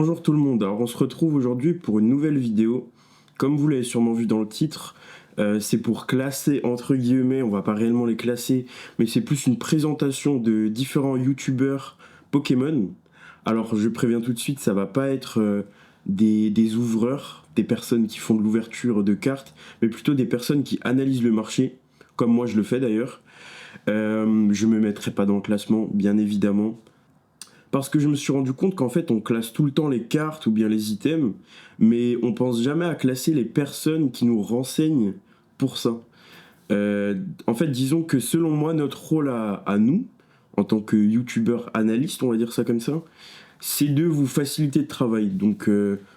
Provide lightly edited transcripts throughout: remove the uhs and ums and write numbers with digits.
Bonjour tout le monde, alors on se retrouve aujourd'hui pour une nouvelle vidéo. Comme vous l'avez sûrement vu dans le titre, c'est pour classer entre guillemets, on va pas réellement les classer, mais c'est plus une présentation de différents youtubeurs Pokémon. Alors je préviens tout de suite, ça va pas être des ouvreurs, des personnes qui font de l'ouverture de cartes, mais plutôt des personnes qui analysent le marché, comme moi je le fais d'ailleurs. Je me mettrai pas dans le classement, bien évidemment. Parce que je me suis rendu compte qu'en fait, on classe tout le temps les cartes ou bien les items, mais on pense jamais à classer les personnes qui nous renseignent pour ça. En fait, disons que selon moi, notre rôle à nous, en tant que youtubeur analyste, on va dire ça comme ça, c'est de vous faciliter le travail. Donc,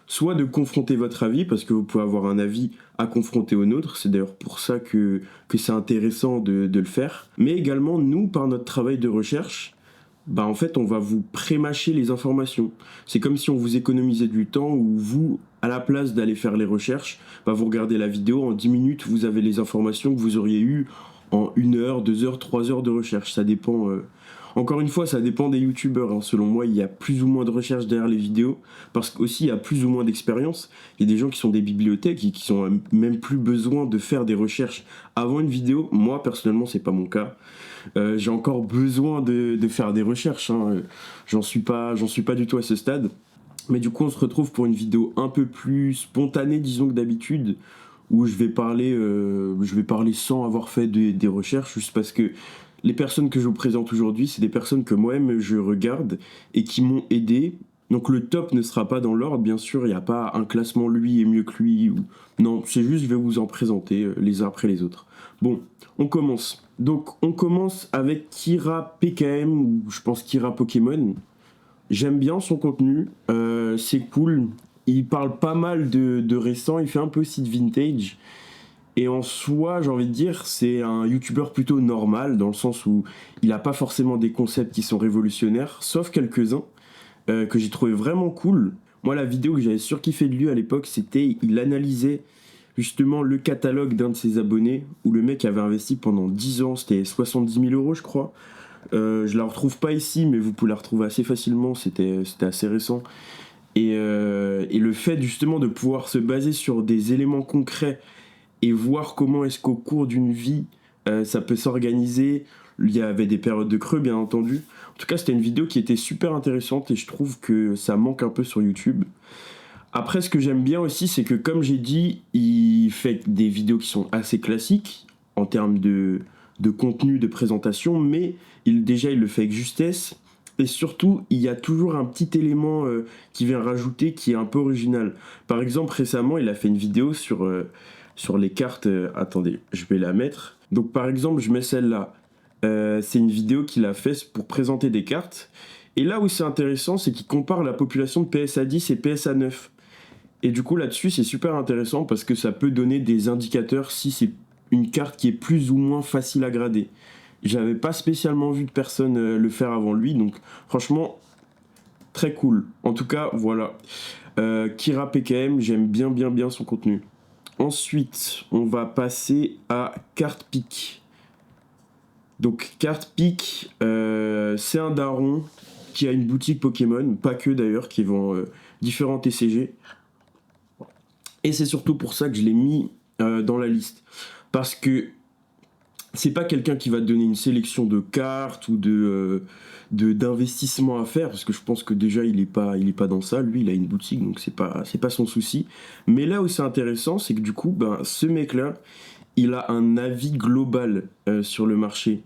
soit de confronter votre avis, parce que vous pouvez avoir un avis à confronter au nôtre, c'est d'ailleurs pour ça que c'est intéressant de le faire, mais également, nous, par notre travail de recherche, bah en fait on va vous prémâcher les informations. C'est comme si on vous économisait du temps où vous, à la place d'aller faire les recherches, bah vous regardez la vidéo, en 10 minutes vous avez les informations que vous auriez eues en 1 heure, 2 heures, 3 heures de recherche. Ça dépend, encore une fois ça dépend des youtubeurs, hein. Selon moi il y a plus ou moins de recherche derrière les vidéos, parce qu'aussi il y a plus ou moins d'expérience. Il y a des gens qui sont des bibliothèques et qui ont même plus besoin de faire des recherches avant une vidéo. Moi personnellement c'est pas mon cas. J'ai encore besoin de faire des recherches, hein. J'en suis pas du tout à ce stade. Mais du coup, on se retrouve pour une vidéo un peu plus spontanée, disons que d'habitude, où je vais parler sans avoir fait des recherches, juste parce que les personnes que je vous présente aujourd'hui, c'est des personnes que moi-même je regarde et qui m'ont aidé. Donc le top ne sera pas dans l'ordre, bien sûr, il n'y a pas un classement lui est mieux que lui. Non, c'est juste je vais vous en présenter les uns après les autres. Bon, on commence. Donc on commence avec Kira PKM, ou je pense Kira Pokémon. J'aime bien son contenu, c'est cool. Il parle pas mal de récent, il fait un peu aussi de vintage. Et en soi, j'ai envie de dire, c'est un youtubeur plutôt normal, dans le sens où il n'a pas forcément des concepts qui sont révolutionnaires, sauf quelques-uns que j'ai trouvé vraiment cool. Moi, la vidéo que j'avais surkiffé de lui à l'époque, c'était il analysait justement le catalogue d'un de ses abonnés, où le mec avait investi pendant 10 ans, c'était 70 000 euros, je crois. Je la retrouve pas ici, mais vous pouvez la retrouver assez facilement, c'était assez récent. Et le fait justement de pouvoir se baser sur des éléments concrets et voir comment est-ce qu'au cours d'une vie ça peut s'organiser. Il y avait des périodes de creux, bien entendu. En tout cas, c'était une vidéo qui était super intéressante et je trouve que ça manque un peu sur YouTube. Après, ce que j'aime bien aussi, c'est que comme j'ai dit, il fait des vidéos qui sont assez classiques en termes de contenu, de présentation, mais déjà il le fait avec justesse. Et surtout, il y a toujours un petit élément qui vient rajouter qui est un peu original. Par exemple, récemment, il a fait une vidéo sur les cartes. Attendez, je vais la mettre. Donc, par exemple, je mets celle-là. C'est une vidéo qu'il a fait pour présenter des cartes. Et là où c'est intéressant, c'est qu'il compare la population de PSA 10 et PSA 9. Et du coup, là-dessus, c'est super intéressant parce que ça peut donner des indicateurs si c'est une carte qui est plus ou moins facile à grader. J'avais pas spécialement vu de personne le faire avant lui, donc franchement, très cool. En tout cas, voilà. Kira PKM, j'aime bien son contenu. Ensuite, on va passer à CartPick. Donc, CartPick, c'est un daron qui a une boutique Pokémon, pas que d'ailleurs, qui vend différents TCG. Et c'est surtout pour ça que je l'ai mis dans la liste. Parce que c'est pas quelqu'un qui va te donner une sélection de cartes ou d'investissements à faire, parce que je pense que déjà il est pas dans ça. Lui, il a une boutique, donc c'est pas son souci. Mais là où c'est intéressant, c'est que du coup, ben, ce mec-là, il a un avis global sur le marché.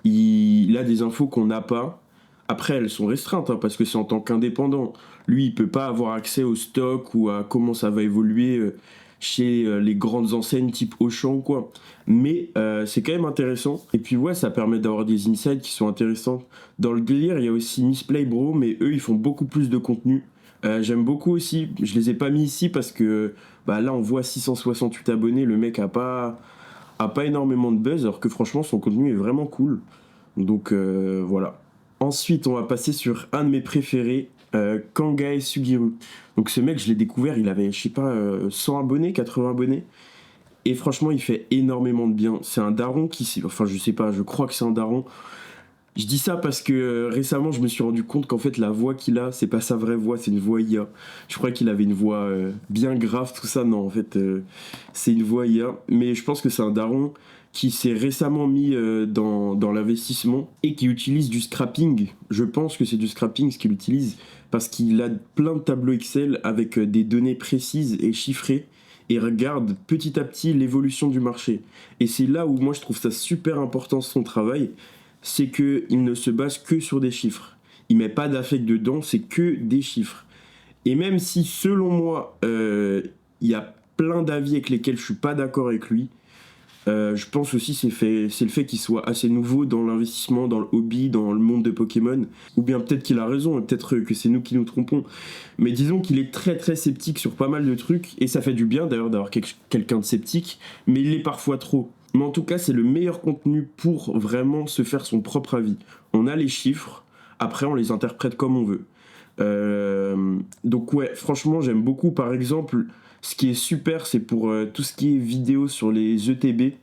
Il a des infos qu'on n'a pas. Après, elles sont restreintes, hein, parce que c'est en tant qu'indépendant. Lui, il peut pas avoir accès au stock ou à comment ça va évoluer chez les grandes enseignes type Auchan ou quoi. Mais c'est quand même intéressant. Et puis ouais, ça permet d'avoir des insights qui sont intéressants. Dans le délire, il y a aussi Misplay Bro, mais eux, ils font beaucoup plus de contenu. J'aime beaucoup aussi. Je les ai pas mis ici parce que bah, là, on voit 668 abonnés. Le mec a pas énormément de buzz, alors que franchement, son contenu est vraiment cool. Donc voilà. Ensuite, on va passer sur un de mes préférés, Kangae Sugiru. Donc ce mec, je l'ai découvert, il avait, je sais pas, 100 abonnés, 80 abonnés. Et franchement, il fait énormément de bien. C'est un daron enfin je sais pas, je crois que c'est un daron. Je dis ça parce que récemment, je me suis rendu compte qu'en fait, la voix qu'il a, c'est pas sa vraie voix, c'est une voix IA. Je crois qu'il avait une voix bien grave, tout ça. Non, en fait, c'est une voix IA. Mais je pense que c'est un daron qui s'est récemment mis dans l'investissement et qui utilise du scrapping. Je pense que c'est du scrapping ce qu'il utilise parce qu'il a plein de tableaux Excel avec des données précises et chiffrées et regarde petit à petit l'évolution du marché. Et c'est là où moi je trouve ça super important son travail, c'est qu'il ne se base que sur des chiffres. Il met pas d'affect dedans, c'est que des chiffres. Et même si selon moi, il y a plein d'avis avec lesquels je suis pas d'accord avec lui, je pense aussi c'est le fait qu'il soit assez nouveau dans l'investissement, dans le hobby, dans le monde de Pokémon. Ou bien peut-être qu'il a raison, et peut-être que c'est nous qui nous trompons. Mais disons qu'il est très très sceptique sur pas mal de trucs, et ça fait du bien d'ailleurs d'avoir quelqu'un de sceptique, mais il est parfois trop. Mais en tout cas, c'est le meilleur contenu pour vraiment se faire son propre avis. On a les chiffres, après on les interprète comme on veut. Donc ouais, franchement, j'aime beaucoup. Par exemple, ce qui est super, c'est pour tout ce qui est vidéo sur les ETB.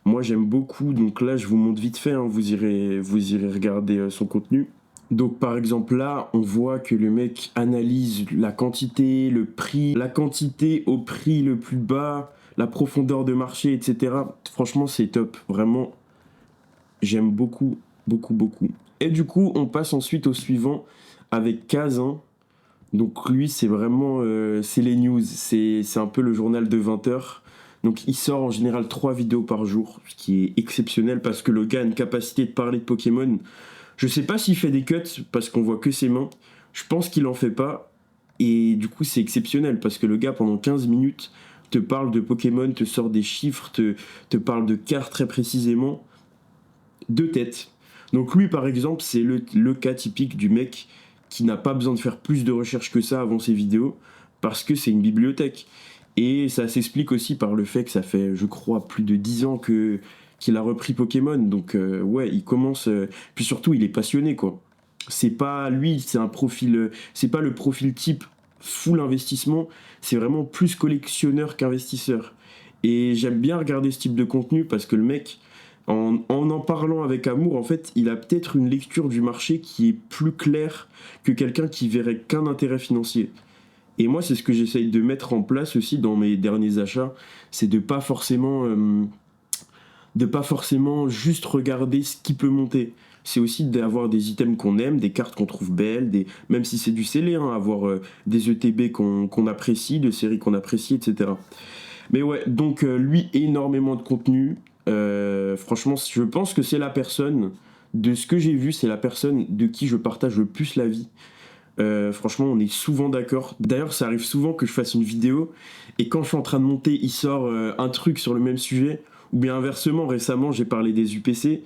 Moi, j'aime beaucoup. Donc là, je vous montre vite fait, hein, vous irez regarder son contenu. Donc par exemple là, on voit que le mec analyse la quantité, le prix, la quantité au prix le plus bas, la profondeur de marché, etc. Franchement, c'est top. Vraiment, j'aime beaucoup, beaucoup, beaucoup. Et du coup, on passe ensuite au suivant avec Kazan. Donc lui, c'est vraiment, c'est les news. C'est un peu le journal de 20 heures. Donc il sort en général 3 vidéos par jour, ce qui est exceptionnel parce que le gars a une capacité de parler de Pokémon. Je sais pas s'il fait des cuts parce qu'on voit que ses mains. Je pense qu'il en fait pas. Et du coup, c'est exceptionnel parce que le gars, pendant 15 minutes, te parle de Pokémon, te sort des chiffres, te parle de cartes très précisément. De tête. Donc lui, par exemple, c'est le cas typique du mec qui n'a pas besoin de faire plus de recherches que ça avant ses vidéos parce que c'est une bibliothèque. Et ça s'explique aussi par le fait que ça fait, je crois, plus de 10 ans qu'il a repris Pokémon. Donc ouais, il commence... puis surtout, il est passionné, quoi. C'est pas lui, c'est un profil... c'est pas le profil type full investissement, c'est vraiment plus collectionneur qu'investisseur. Et j'aime bien regarder ce type de contenu parce que le mec, en parlant avec amour, en fait, il a peut-être une lecture du marché qui est plus claire que quelqu'un qui verrait qu'un intérêt financier. Et moi, c'est ce que j'essaye de mettre en place aussi dans mes derniers achats, c'est de pas forcément juste regarder ce qui peut monter. C'est aussi d'avoir des items qu'on aime, des cartes qu'on trouve belles, même si c'est du scellé, hein, avoir des ETB qu'on apprécie, de séries qu'on apprécie, etc. Mais ouais, donc lui, énormément de contenu. Franchement, je pense que c'est la personne, de ce que j'ai vu, c'est la personne de qui je partage le plus la vie. Franchement, on est souvent d'accord. D'ailleurs, ça arrive souvent que je fasse une vidéo et quand je suis en train de monter, il sort un truc sur le même sujet. Ou bien inversement, récemment, j'ai parlé des UPC,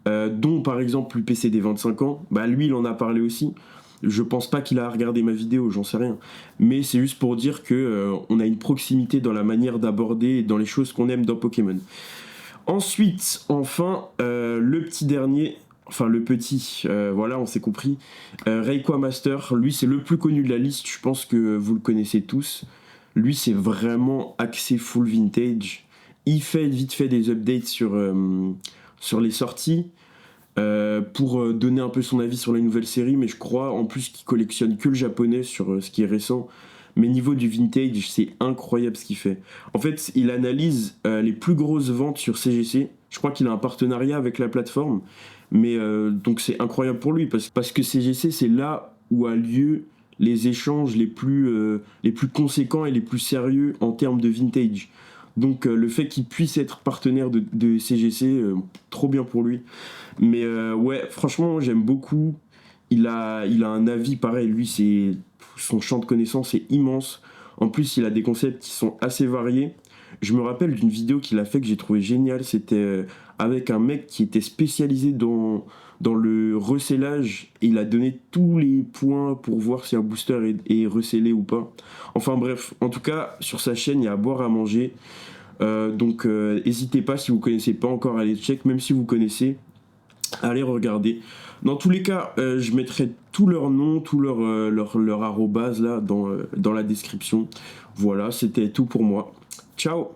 dont par exemple l'UPC des 25 ans. Bah lui, il en a parlé aussi. Je pense pas qu'il a regardé ma vidéo, j'en sais rien. Mais c'est juste pour dire que on a une proximité dans la manière d'aborder et dans les choses qu'on aime dans Pokémon. Ensuite, enfin, le petit dernier, enfin le petit, voilà, on s'est compris. Rayquaza Master, lui c'est le plus connu de la liste, je pense que vous le connaissez tous. Lui c'est vraiment axé full vintage. Il fait vite fait des updates sur les sorties pour donner un peu son avis sur les nouvelles séries, mais je crois en plus qu'il collectionne que le japonais sur ce qui est récent. Mais niveau du vintage, c'est incroyable ce qu'il fait. En fait, il analyse les plus grosses ventes sur CGC. Je crois qu'il a un partenariat avec la plateforme. Mais donc c'est incroyable pour lui parce que CGC, c'est là où a lieu les échanges les plus conséquents et les plus sérieux en termes de vintage. Donc le fait qu'il puisse être partenaire de CGC, trop bien pour lui. Mais ouais, franchement, j'aime beaucoup. Il a un avis pareil, lui, son champ de connaissances est immense. En plus, il a des concepts qui sont assez variés. Je me rappelle d'une vidéo qu'il a fait que j'ai trouvé géniale. C'était avec un mec qui était spécialisé dans le recellage. Et il a donné tous les points pour voir si un booster est recellé ou pas. Enfin bref, en tout cas, sur sa chaîne, il y a à boire, à manger. Donc n'hésitez pas, si vous connaissez pas encore, à aller check. Même si vous connaissez, allez regarder. Dans tous les cas, je mettrai tous leurs noms, tous leur arrobase là dans la description. Voilà, c'était tout pour moi. Ciao!